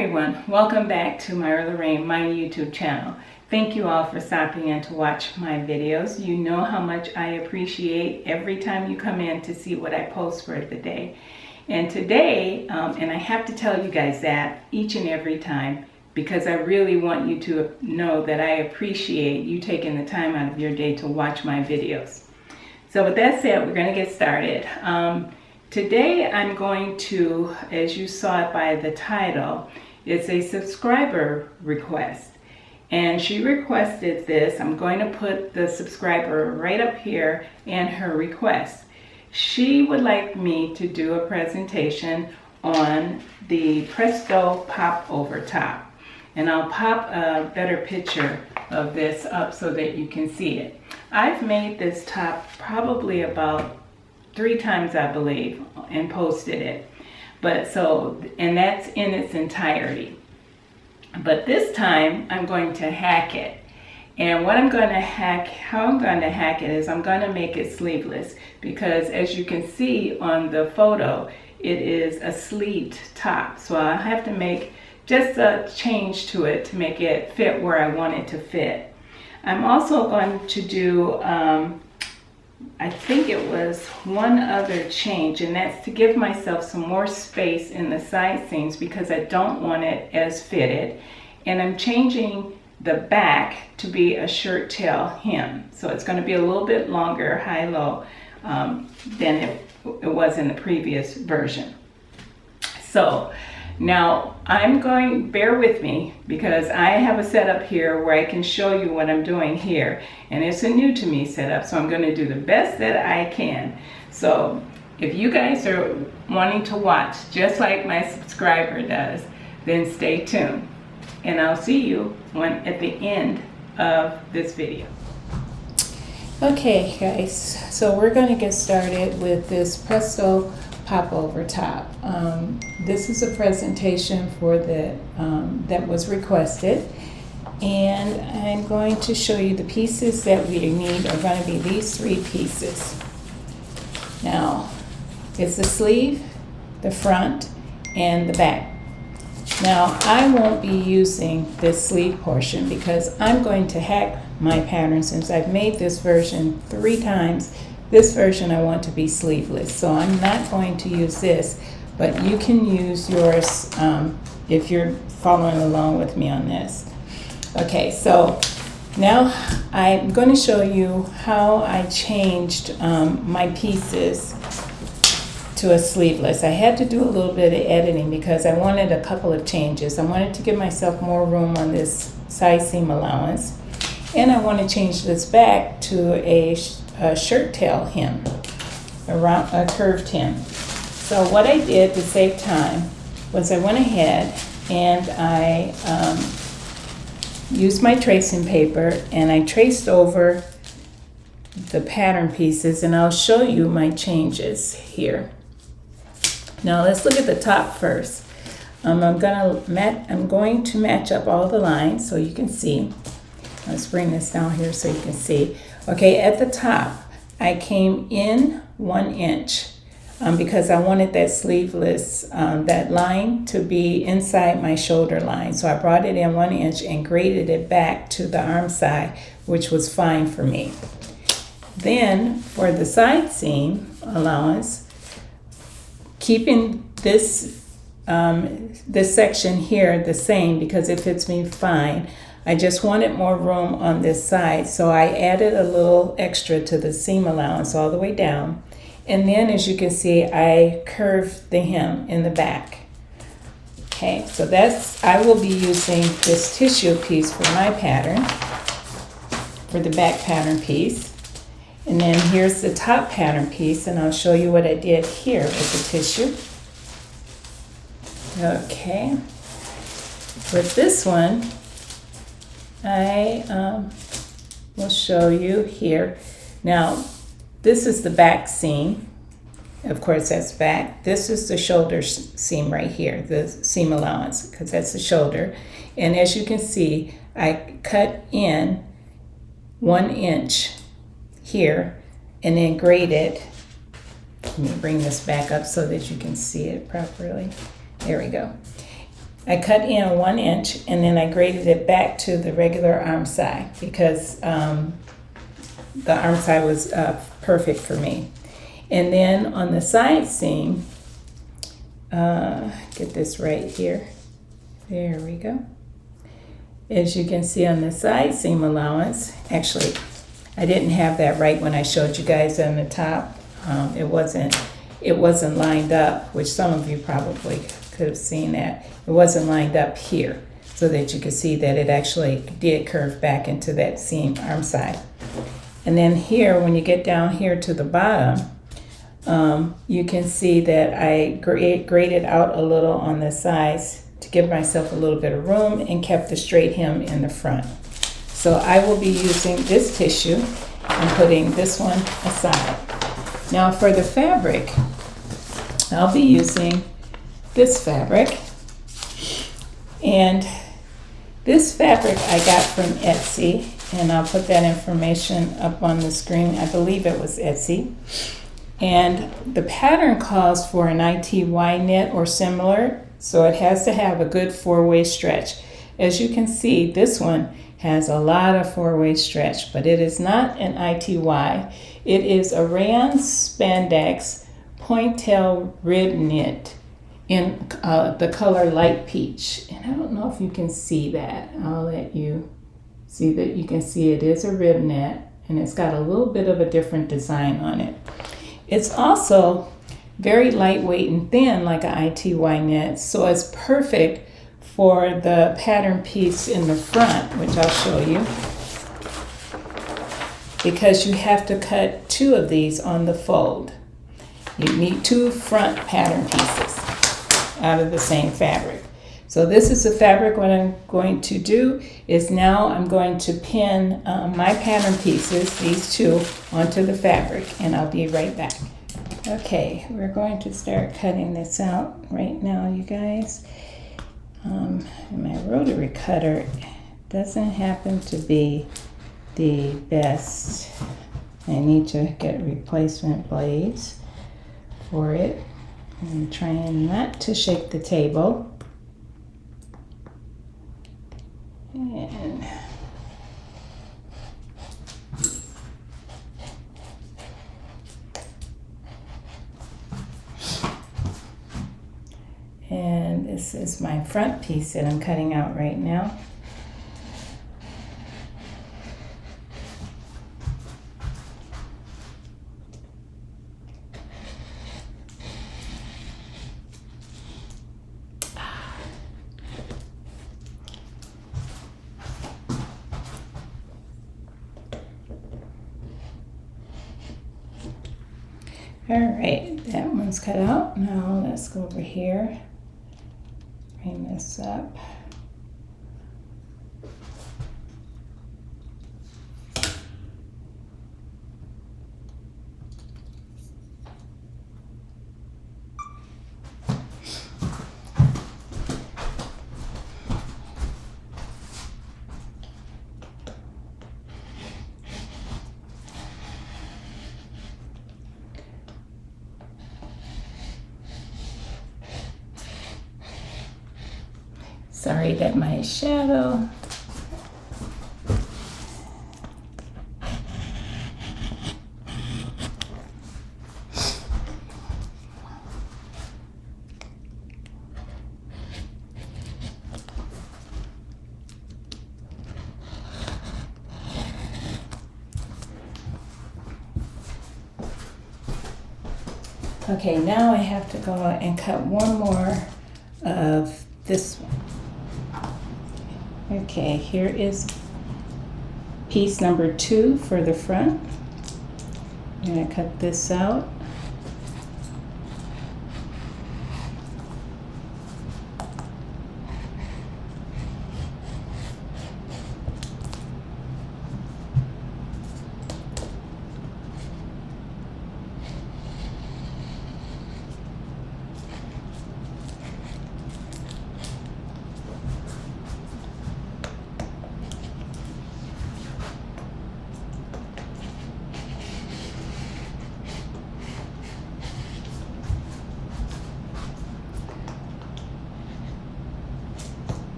everyone, welcome back to Myra Lorraine, my YouTube channel. Thank you all for stopping in to watch my videos. You know how much I appreciate every time you come in to see what I post for the day. And today, and I have to tell you guys that each and every time, because I really want you to know that I appreciate you taking the time out of your day to watch my videos. So with that said, we're going to get started. Today I'm going to, as you saw it by the title, it's a subscriber request. And she requested this. I'm going to put the subscriber right up here and her request. She would like me to do a presentation on the Presto Popover top. And I'll pop a better picture of this up so that you can see it. I've made this top probably about 3 times, I believe, and posted it. And that's in its entirety. But this time I'm going to hack it. And how I'm going to hack it is I'm going to make it sleeveless, because as you can see on the photo, it is a sleeved top. So I'll have to make just a change to it to make it fit where I want it to fit. I'm also going to do I think it was one other change, and that's to give myself some more space in the side seams because I don't want it as fitted. And I'm changing the back to be a shirt tail hem. So it's going to be a little bit longer, high-low, than it was in the previous version. So now bear with me, because I have a setup here where I can show you what I'm doing here. And it's a new to me setup, so I'm going to do the best that I can. So if you guys are wanting to watch just like my subscriber does, then stay tuned. And I'll see you at the end of this video. Okay guys, so we're going to get started with this Presto Popover top. This is a presentation for that was requested, and I'm going to show you the pieces that we need are going to be these 3 pieces. Now, it's the sleeve, the front, and the back. Now, I won't be using this sleeve portion because I'm going to hack my pattern. Since I've made this version 3 times, this version I want to be sleeveless, so I'm not going to use this, but you can use yours if you're following along with me on this. Okay, so now I'm going to show you how I changed my pieces to a sleeveless. I had to do a little bit of editing because I wanted a couple of changes. I wanted to give myself more room on this side seam allowance, and I want to change this back to a shirt tail hem, around a curved hem. So what I did to save time was I went ahead and I used my tracing paper and I traced over the pattern pieces, and I'll show you my changes here. Now let's look at the top first. I'm going to match up all the lines so you can see. Let's bring this down here so you can see. Okay, at the top, I came in 1 inch because I wanted that sleeveless, that line to be inside my shoulder line. So I brought it in 1 inch and graded it back to the arm side, which was fine for me. Then for the side seam allowance, keeping this section here the same because it fits me fine. I just wanted more room on this side, so I added a little extra to the seam allowance all the way down. And then, as you can see, I curved the hem in the back. Okay, so I will be using this tissue piece for my pattern, for the back pattern piece. And then here's the top pattern piece, and I'll show you what I did here with the tissue. Okay, with this one, I will show you here. Now, this is the back seam. Of course, that's back. This is the shoulder seam right here, the seam allowance, because that's the shoulder. And as you can see, I cut in 1 inch here and then graded. Let me bring this back up so that you can see it properly. There we go. I cut in 1 inch and then I graded it back to the regular arm side because the arm side was perfect for me. And then on the side seam, get this right here. There we go. As you can see on the side seam allowance, actually, I didn't have that right when I showed you guys on the top. It wasn't lined up, which some of you probably could have seen that. It wasn't lined up here so that you could see that it actually did curve back into that seam arm side. And then here, when you get down here to the bottom, you can see that I graded out a little on the sides to give myself a little bit of room and kept the straight hem in the front. So I will be using this tissue and putting this one aside. Now for the fabric, I'll be using this fabric. And this fabric I got from Etsy, and I'll put that information up on the screen. I believe it was Etsy. And the pattern calls for an ITY knit or similar, so it has to have a good 4-way stretch. As you can see, this one has a lot of 4-way stretch, but it is not an ITY. It is a rayon spandex pointail rib knit in the color light peach. And I don't know if you can see that. I'll let you see that. You can see it is a rib knit, and it's got a little bit of a different design on it. It's also very lightweight and thin like an ITY knit, so it's perfect for the pattern piece in the front, which I'll show you, because you have to cut 2 of these on the fold. You need 2 front pattern pieces out of the same fabric. So this is the fabric. What I'm going to do is now I'm going to pin my pattern pieces, these 2, onto the fabric, and I'll be right back. Okay, we're going to start cutting this out right now, you guys. My rotary cutter doesn't happen to be the best. I need to get replacement blades for it. I'm trying not to shake the table. And this is my front piece that I'm cutting out right now. All right, that one's cut out. Now let's go over here. Bring this up. Sorry that my shadow. Okay, now I have to go and cut one more of this one. Okay, here is piece number 2 for the front. I'm going to cut this out.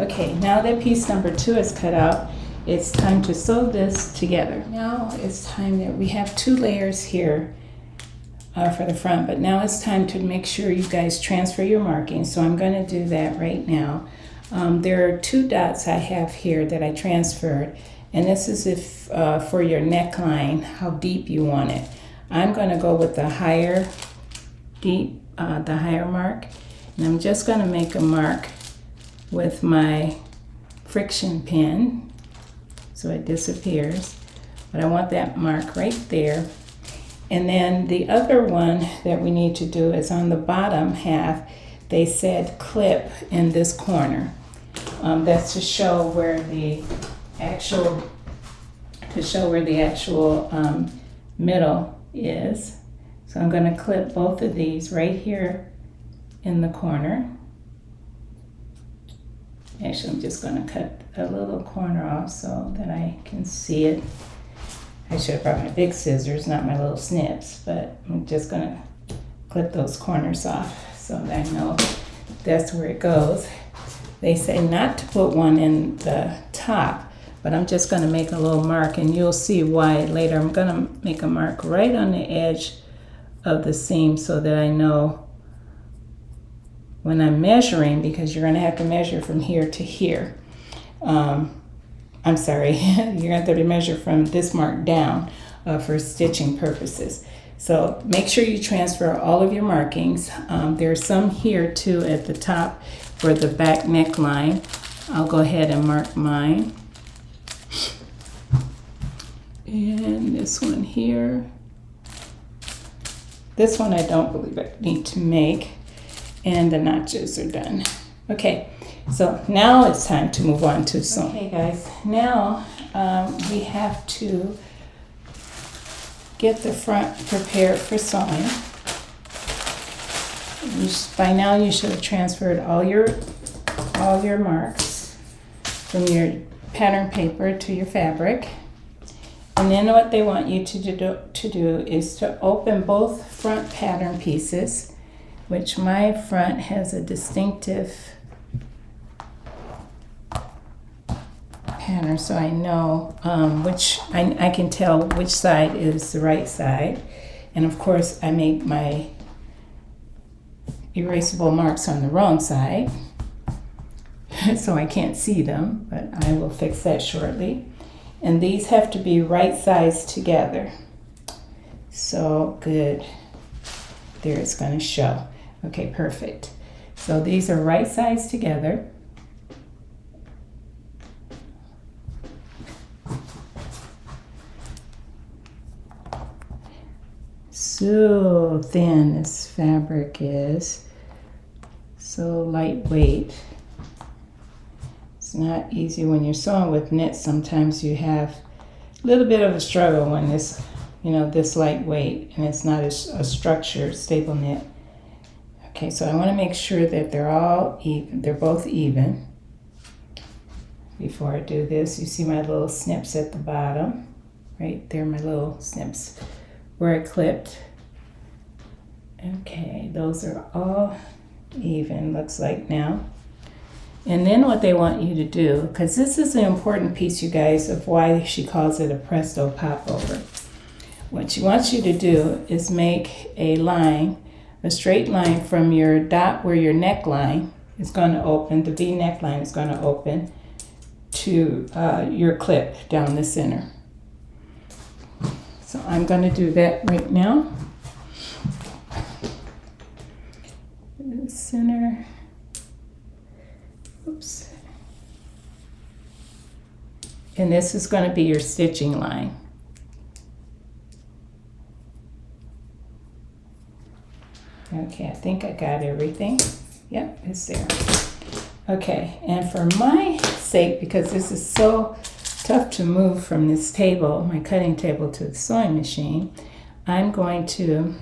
Okay, now that piece number 2 is cut out, it's time to sew this together. Now it's time that we have 2 layers here for the front, but now it's time to make sure you guys transfer your markings. So I'm going to do that right now. There are 2 dots I have here that I transferred, and this is if for your neckline, how deep you want it. I'm going to go with the higher mark, and I'm just going to make a mark with my friction pin so it disappears, but I want that mark right there. And then the other one that we need to do is on the bottom half. They said clip in this corner. That's to show where the actual middle is. So I'm going to clip both of these right here in the corner. Actually, I'm just going to cut a little corner off so that I can see it. I should have brought my big scissors, not my little snips, but I'm just going to clip those corners off so that I know that's where it goes. They say not to put one in the top, but I'm just going to make a little mark, and you'll see why later. I'm going to make a mark right on the edge of the seam so that I know when I'm measuring, because you're going to have to measure from here to here. I'm sorry, you're going to have to measure from this mark down for stitching purposes. So make sure you transfer all of your markings. There's some here too at the top for the back neckline. I'll go ahead and mark mine. And this one here. This one I don't believe I need to make. And the notches are done. Okay, so now it's time to move on to sewing. Okay guys, now we have to get the front prepared for sewing. By now you should have transferred all your marks from your pattern paper to your fabric. And then what they want you to do is to open both front pattern pieces, which my front has a distinctive pattern, so I know which I can tell which side is the right side. And of course I make my erasable marks on the wrong side so I can't see them, but I will fix that shortly. And these have to be right sides together. So good. There it's going to show. Okay, perfect. So these are right sides together. So thin this fabric is. So lightweight. It's not easy when you're sewing with knit. Sometimes you have a little bit of a struggle when this, this lightweight and it's not a structured, stable knit. Okay, so I want to make sure that they're all even. They're both even. Before I do this, you see my little snips at the bottom. Right there, my little snips where I clipped. Okay, those are all even, looks like now. And then what they want you to do, because this is an important piece, you guys, of why she calls it a Presto Popover. What she wants you to do is make a line, a straight line from your dot where your neckline is going to open, the V neckline is going to open, to your clip down the center. So I'm going to do that right now. The center. Oops. And this is going to be your stitching line. Okay, I think I got everything. Yep, it's there. Okay, and for my sake, because this is so tough to move from this table, my cutting table, to the sewing machine, I'm going to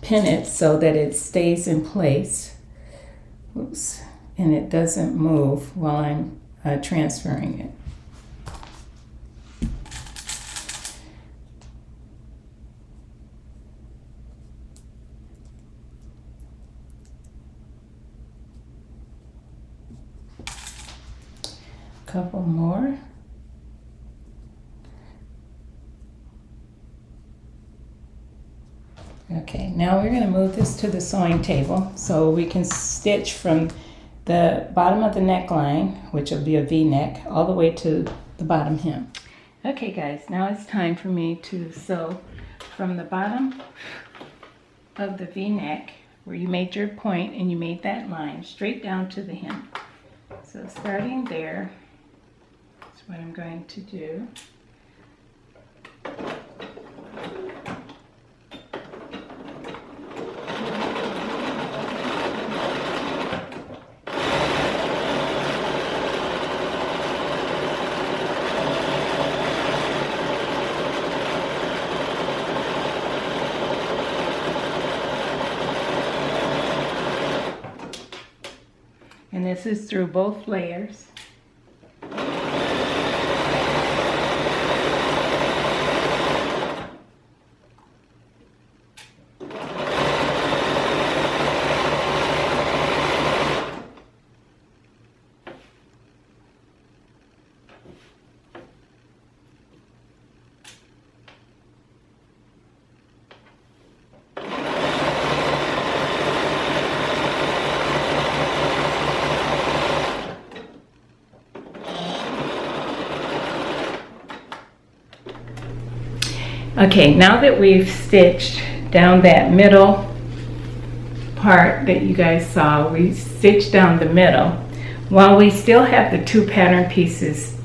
pin it so that it stays in place. Oops. And it doesn't move while I'm transferring it. couple more. Okay, now we're going to move this to the sewing table so we can stitch from the bottom of the neckline, which will be a V-neck, all the way to the bottom hem. Okay guys, now it's time for me to sew from the bottom of the V-neck, where you made your point and you made that line, straight down to the hem. So starting there is what I'm going to do. And this is through both layers. Okay, now that we've stitched down that middle part that you guys saw, we stitched down the middle. While we still have the two pattern pieces,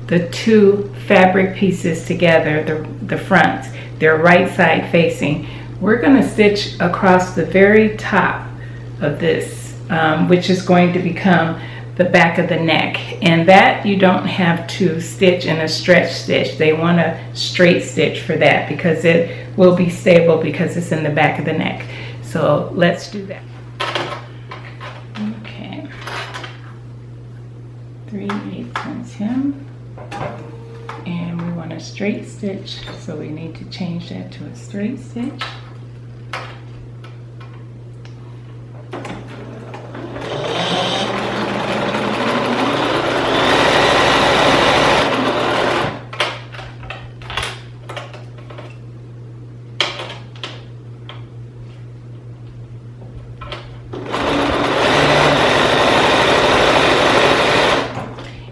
the two fabric pieces together, the fronts, they're right side facing, we're going to stitch across the very top of this, which is going to become the back of the neck. And that you don't have to stitch in a stretch stitch. They want a straight stitch for that because it will be stable because it's in the back of the neck. So let's do that. Okay, 3/8 hem, and we want a straight stitch, so we need to change that to a straight stitch.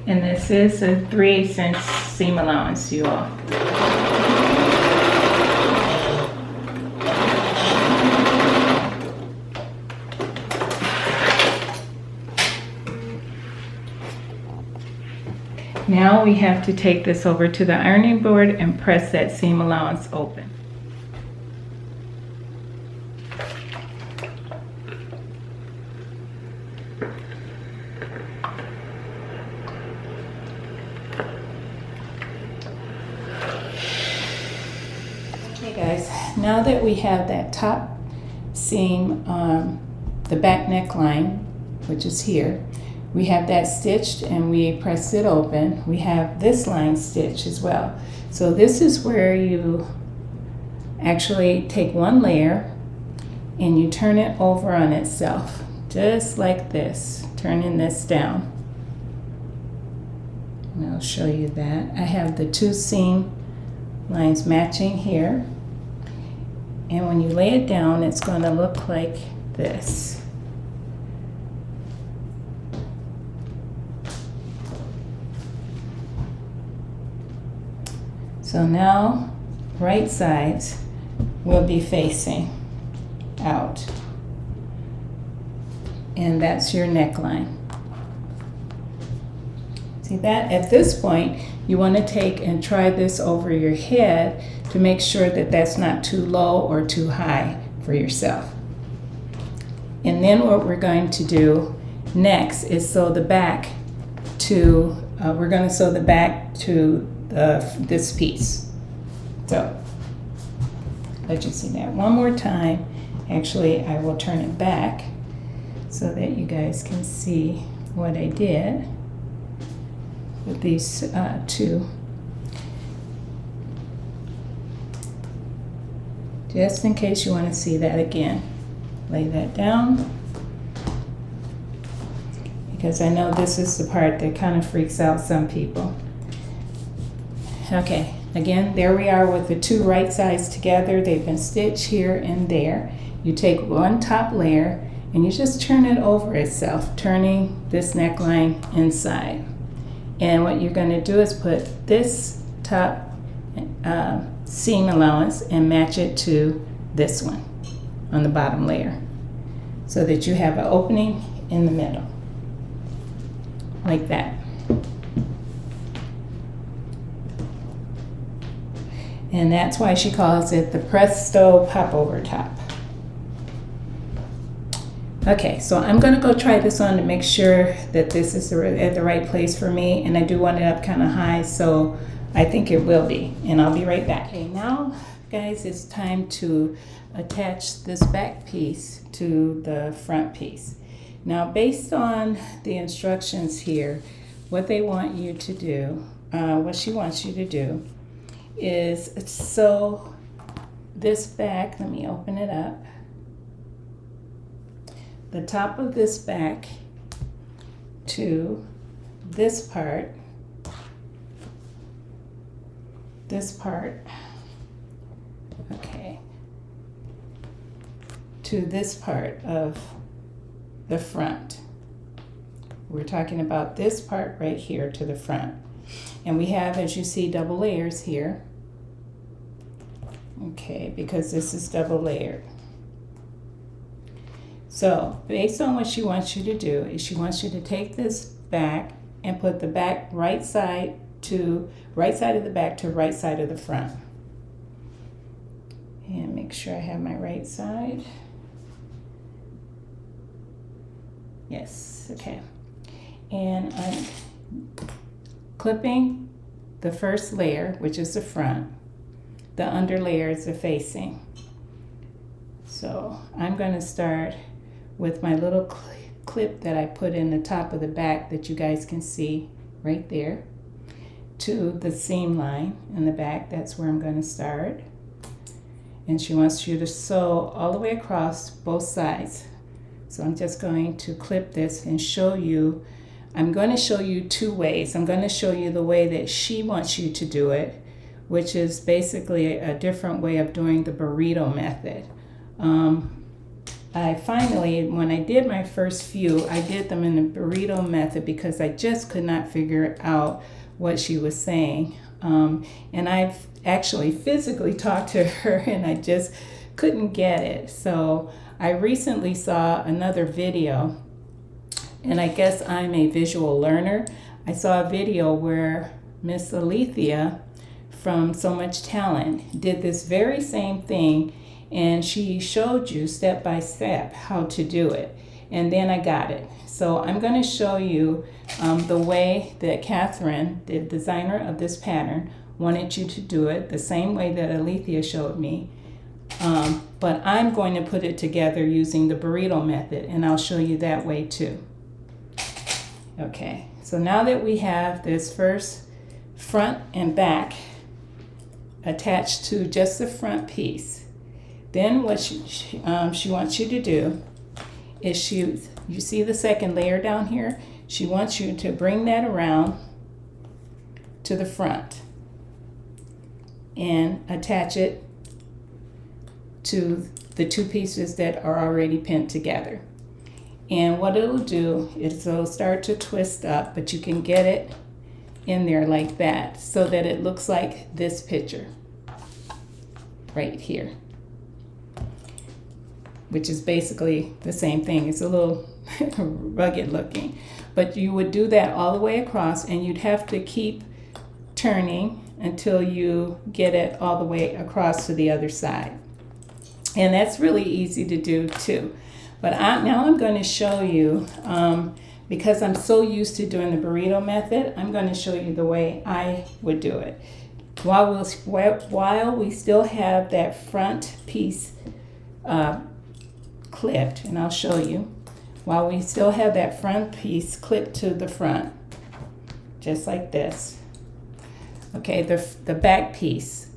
And this is a 3/8 seam allowance, you all. Now we have to take this over to the ironing board and press that seam allowance open. Okay guys, now that we have that top seam on the back neckline, which is here, we have that stitched and we pressed it open. We have this line stitched as well. So this is where you actually take one layer and you turn it over on itself, just like this, turning this down. And I'll show you that. I have the two seam lines matching here. And when you lay it down, it's going to look like this. So now, right sides will be facing out. And that's your neckline. See that? At this point, you want to take and try this over your head to make sure that that's not too low or too high for yourself. And then what we're going to do next is sew the back to, we're going to sew the back to this piece. So let you see that one more time. Actually, I will turn it back so that you guys can see what I did with these two. Just in case you want to see that again. Lay that down. because I know this is the part that kind of freaks out some people. Okay, again, there we are with the two right sides together. They've been stitched here and there. You take one top layer and you just turn it over itself, turning this neckline inside. And what you're going to do is put this top seam allowance and match it to this one on the bottom layer, so that you have an opening in the middle, like that. And that's why she calls it the Presto Popover top. Okay, so I'm going to go try this on to make sure that this is at the right place for me, and I do want it up kind of high, so I think it will be, and I'll be right back. Okay, now guys, it's time to attach this back piece to the front piece. Now, based on the instructions here, what they want you to do, what she wants you to do, is sew this back. Let me open it up. The top of this back to this part, okay, to this part of the front. We're talking about this part right here to the front. And we have, as you see, double layers here. Okay, because this is double layered. So based on what she wants you to do is she wants you to take this back and put the back right side of the back to right side of the front. And make sure I have my right side. Yes, okay. And I'm clipping the first layer, which is the front. The under layer is the facing. So I'm going to start with my little clip that I put in the top of the back that you guys can see right there, to the seam line in the back. That's where I'm going to start. And she wants you to sew all the way across both sides. So I'm just going to clip this and show you. I'm going to show you two ways. I'm going to show you the way that she wants you to do it, which is basically a different way of doing the burrito method. I finally, when I did my first few, I did them in the burrito method because I just could not figure out what she was saying. And I've actually physically talked to her and I just couldn't get it. So I recently saw another video, and I guess I'm a visual learner. I saw a video where Miss Alethea from So Much Talent did this very same thing, and she showed you step by step how to do it. And then I got it. So I'm going to show you the way that Catherine, the designer of this pattern, wanted you to do it, the same way that Alethea showed me. But I'm going to put it together using the burrito method, and I'll show you that way too. Okay, so now that we have this first front and back attached to just the front piece, then what she wants you to do is you see the second layer down here? She wants you to bring that around to the front and attach it to the two pieces that are already pinned together. And what it'll do is it'll start to twist up, but you can get it in there like that so that it looks like this picture right here, which is basically the same thing. It's a little rugged looking, but you would do that all the way across, and you'd have to keep turning until you get it all the way across to the other side. And that's really easy to do too. But now I'm going to show you, because I'm so used to doing the burrito method, I'm going to show you the way I would do it. While we still have that front piece clipped, and I'll show you, while we still have that front piece clipped to the front, just like this. Okay, the back piece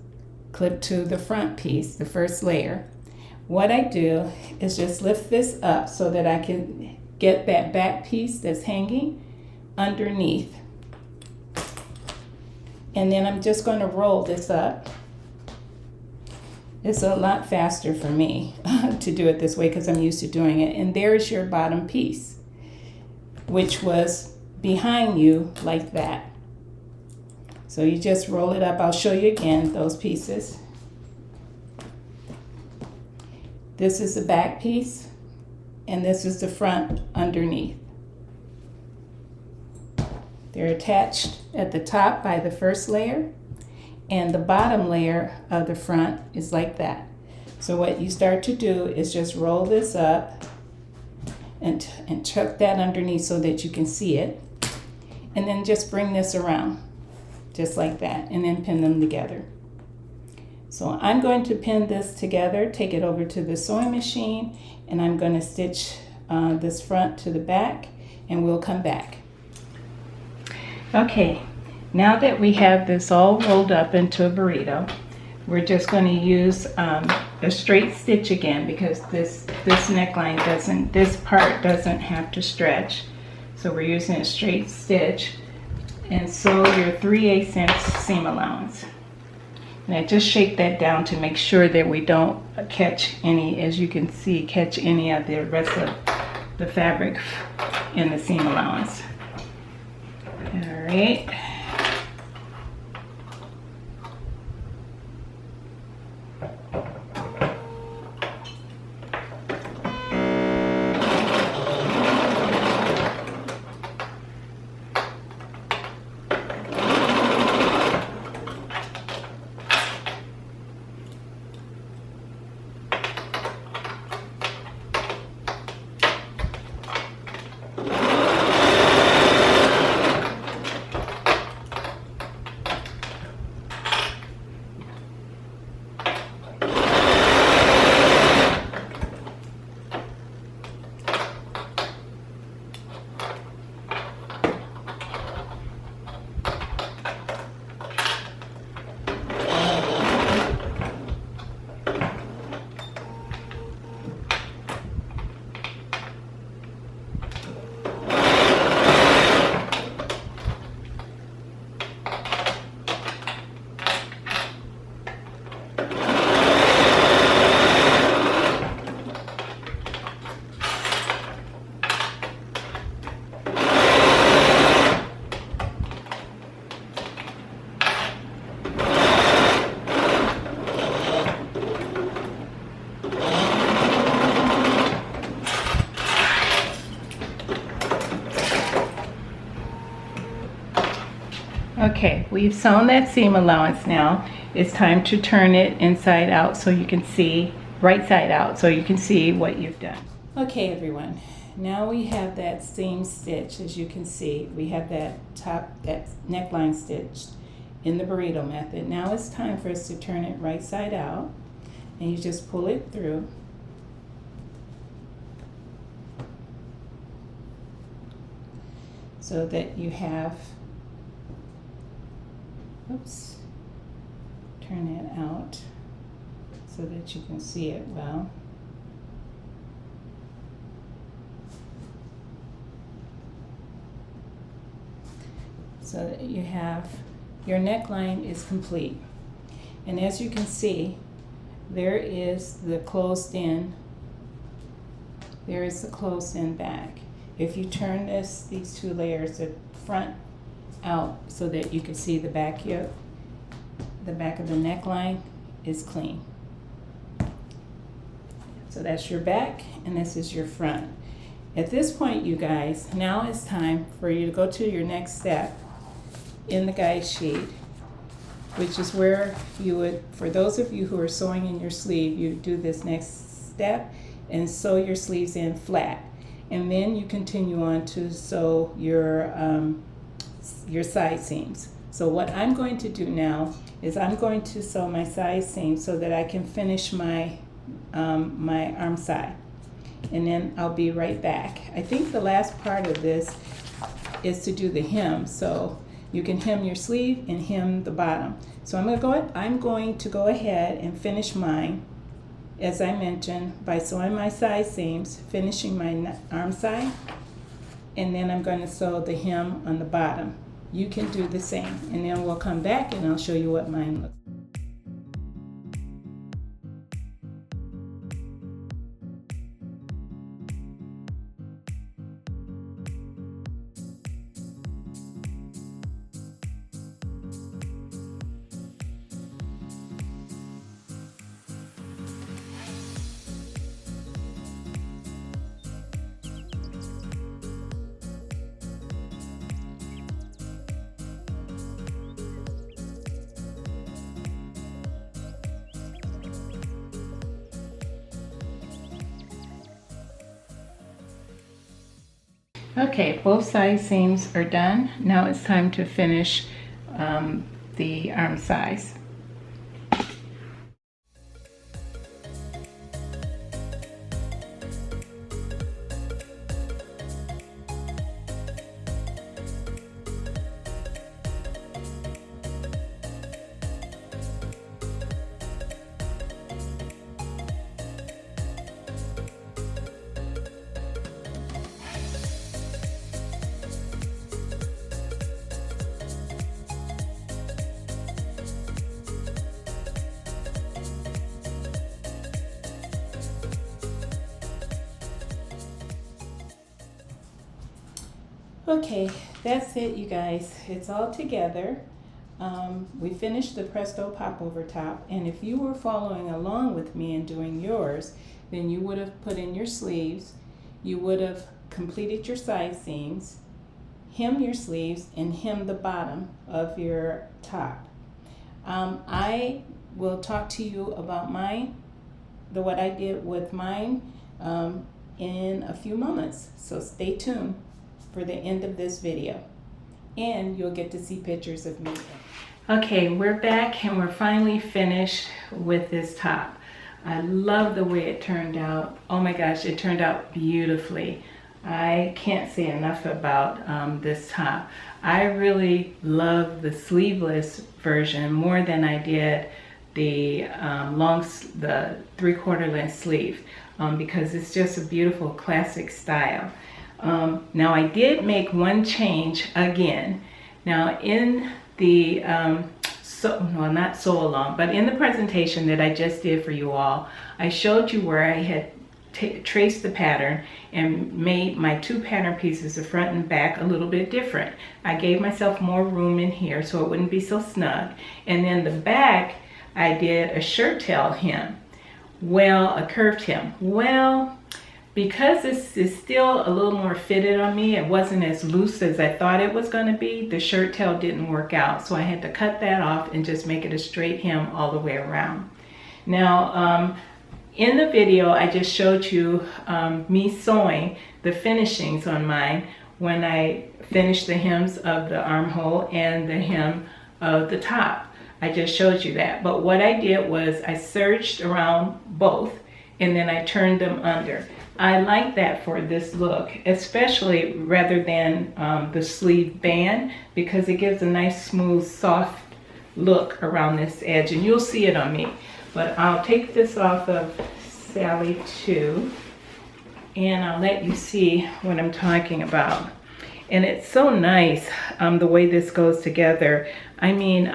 clipped to the front piece, the first layer. What I do is just lift this up so that I can get that back piece that's hanging underneath. And then I'm just going to roll this up. It's a lot faster for me to do it this way because I'm used to doing it. And there's your bottom piece, which was behind you like that. So you just roll it up. I'll show you again those pieces. This is the back piece, and this is the front underneath. They're attached at the top by the first layer, and the bottom layer of the front is like that. So what you start to do is just roll this up and tuck that underneath so that you can see it, and then just bring this around just like that, and then pin them together. So I'm going to pin this together, take it over to the sewing machine, and I'm going to stitch this front to the back, and we'll come back. Okay, now that we have this all rolled up into a burrito, we're just going to use a straight stitch again because this neckline this part doesn't have to stretch. So we're using a straight stitch, and sew your 3/8 inch seam allowance. Now just shake that down to make sure that we don't catch any, as you can see, catch any of the rest of the fabric in the seam allowance. All right. Okay, we've sewn that seam allowance now. It's time to turn it inside out so you can see, right side out, so you can see what you've done. Okay everyone, now we have that seam stitch. As you can see, we have that neckline stitched in the burrito method. Now it's time for us to turn it right side out, and you just pull it through. So that you have, oops, turn it out so that you can see it well. So that you have, your neckline is complete. And as you can see, there is the closed in, there is the closed in back. If you turn these two layers, the front out so that you can see the back yoke, the back of the neckline is clean. So that's your back, and this is your front. At this point, you guys, now it's time for you to go to your next step in the guide sheet, which is where you would, for those of you who are sewing in your sleeve, you do this next step and sew your sleeves in flat. And then you continue on to sew your side seams. So what I'm going to do now is I'm going to sew my side seam so that I can finish my my arm side, and then I'll be right back. I think the last part of this is to do the hem, so you can hem your sleeve and hem the bottom. So I'm going to go ahead and finish mine, as I mentioned, by sewing my side seams, finishing my arm side, and then I'm going to sew the hem on the bottom. You can do the same, and then we'll come back and I'll show you what mine looks like. Okay, both side seams are done. Now it's time to finish the arm size. Okay, that's it, you guys. It's all together. We finished the Presto Popover top, and if you were following along with me and doing yours, then you would have put in your sleeves, you would have completed your side seams, hem your sleeves, and hem the bottom of your top. I will talk to you about mine, what I did with mine, in a few moments, so stay tuned for the end of this video, and you'll get to see pictures of me. Okay, we're back and we're finally finished with this top. I love the way it turned out. Oh my gosh, it turned out beautifully. I can't say enough about this top. I really love the sleeveless version more than I did the the 3/4 length sleeve because it's just a beautiful classic style. Now I did make one change again. Now in the, not sew along, but in the presentation that I just did for you all, I showed you where I had traced the pattern and made my two pattern pieces, the front and back, a little bit different. I gave myself more room in here so it wouldn't be so snug. And then the back, I did a shirt tail hem. Well, a curved hem. Well, because this is still a little more fitted on me, it wasn't as loose as I thought it was going to be, the shirt tail didn't work out. So I had to cut that off and just make it a straight hem all the way around. Now, in the video, I just showed you me sewing the finishings on mine when I finished the hems of the armhole and the hem of the top. I just showed you that. But what I did was I serged around both and then I turned them under. I like that for this look, especially rather than the sleeve band, because it gives a nice, smooth, soft look around this edge, and you'll see it on me. But I'll take this off of Sally too, and I'll let you see what I'm talking about. And it's so nice the way this goes together. I mean,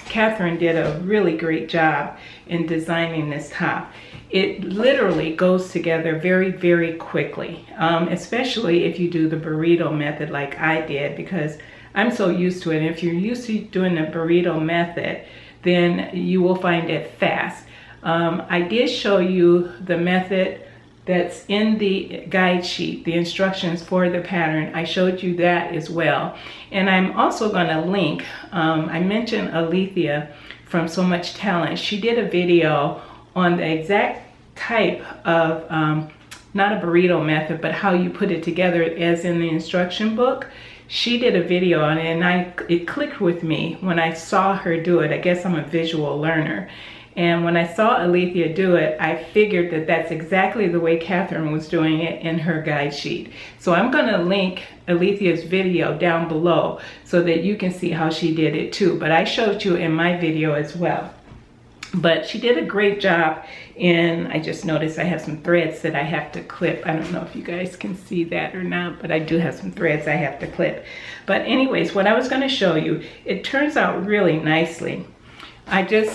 Catherine did a really great job in designing this top. It literally goes together very, very quickly, especially if you do the burrito method like I did, because I'm so used to it. And if you're used to doing the burrito method, then you will find it fast. I did show you the method that's in the guide sheet, the instructions for the pattern. I showed you that as well. And I'm also going to link, I mentioned Alethea from So Much Talent. She did a video on the exact type of, not a burrito method, but how you put it together as in the instruction book. She did a video on it, and it clicked with me when I saw her do it. I guess I'm a visual learner. And when I saw Alethea do it, I figured that that's exactly the way Catherine was doing it in her guide sheet. So I'm going to link Alethea's video down below so that you can see how she did it too. But I showed you in my video as well. But she did a great job, and I just noticed I have some threads that I have to clip. I don't know if you guys can see that or not, but I do have some threads I have to clip. But anyways, what I was going to show you, it turns out really nicely. I don't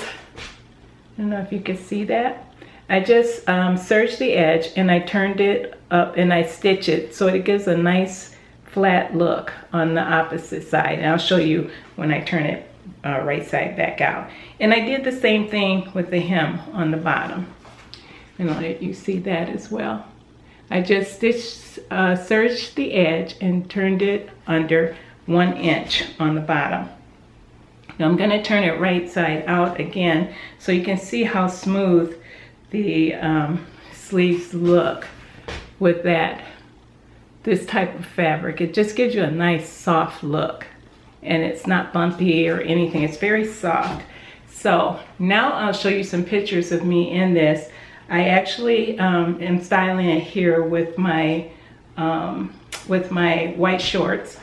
know if you can see that. I just serged the edge, and I turned it up, and I stitch it so it gives a nice flat look on the opposite side. And I'll show you when I turn it right side back out. And I did the same thing with the hem on the bottom, and I'll let you see that as well. I just serged the edge and turned it under 1 inch on the bottom. Now I'm going to turn it right side out again so you can see how smooth the sleeves look with this type of fabric. It just gives you a nice soft look, and it's not bumpy or anything. It's very soft. So now I'll show you some pictures of me in this. I actually am styling it here with my white shorts.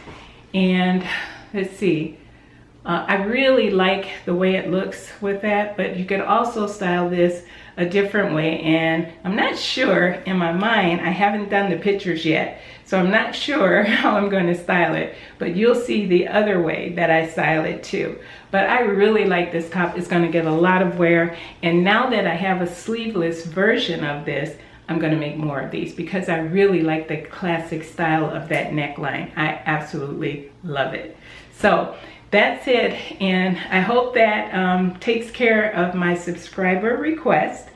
And let's see, I really like the way it looks with that, but you could also style this a different way. And I'm not sure, in my mind, I haven't done the pictures yet, so I'm not sure how I'm going to style it, but you'll see the other way that I style it too. But I really like this top. It's going to get a lot of wear, and now that I have a sleeveless version of this, I'm going to make more of these because I really like the classic style of that neckline. I absolutely love it. So that's it, and I hope that takes care of my subscriber request.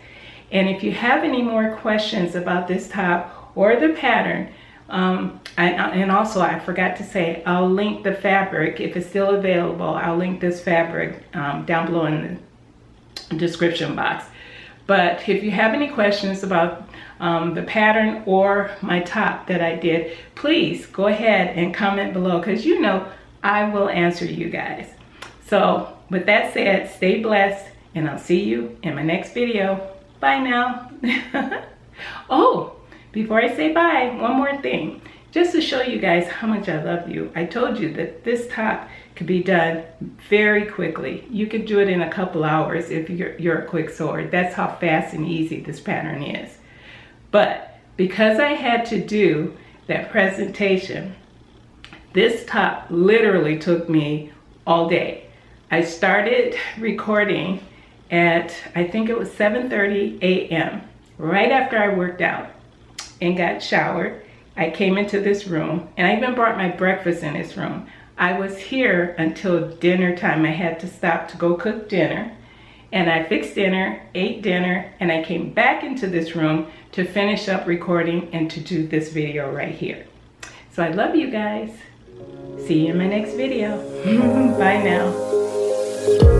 And if you have any more questions about this top or the pattern, and also I forgot to say, I'll link the fabric if it's still available. I'll link this fabric down below in the description box. But if you have any questions about the pattern or my top that I did, please go ahead and comment below, because you know I will answer you guys. So with that said, stay blessed, and I'll see you in my next video. Bye now. Oh, before I say bye, one more thing. Just to show you guys how much I love you, I told you that this top could be done very quickly. You could do it in a couple hours if you're a quick sewer. That's how fast and easy this pattern is. But because I had to do that presentation, this top literally took me all day. I started recording at, I think it was 7:30 a.m. right after I worked out and got showered. I came into this room, and I even brought my breakfast in this room. I was here until dinner time. I had to stop to go cook dinner, and I fixed dinner, ate dinner, and I came back into this room to finish up recording and to do this video right here. So I love you guys. See you in my next video. Bye now.